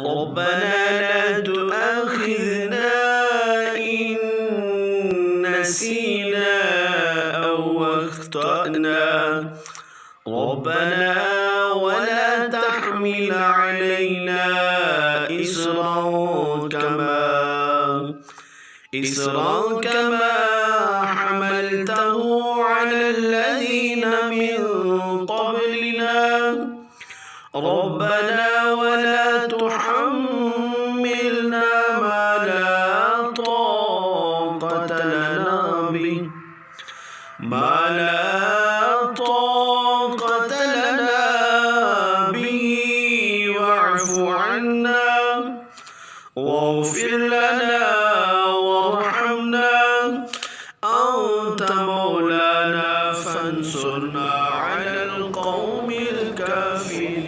ربنا لا تؤاخذنا إن نسينا أو أخطأنا ربنا ولا تحمل علينا إصرا كما حملته على الذين من قبلنا ربنا ولا تحملنا ما لا طاقة لنا به واعف عنا واغفر لنا وارحمنا أنت مولانا فانصرنا على القوم الكافرين.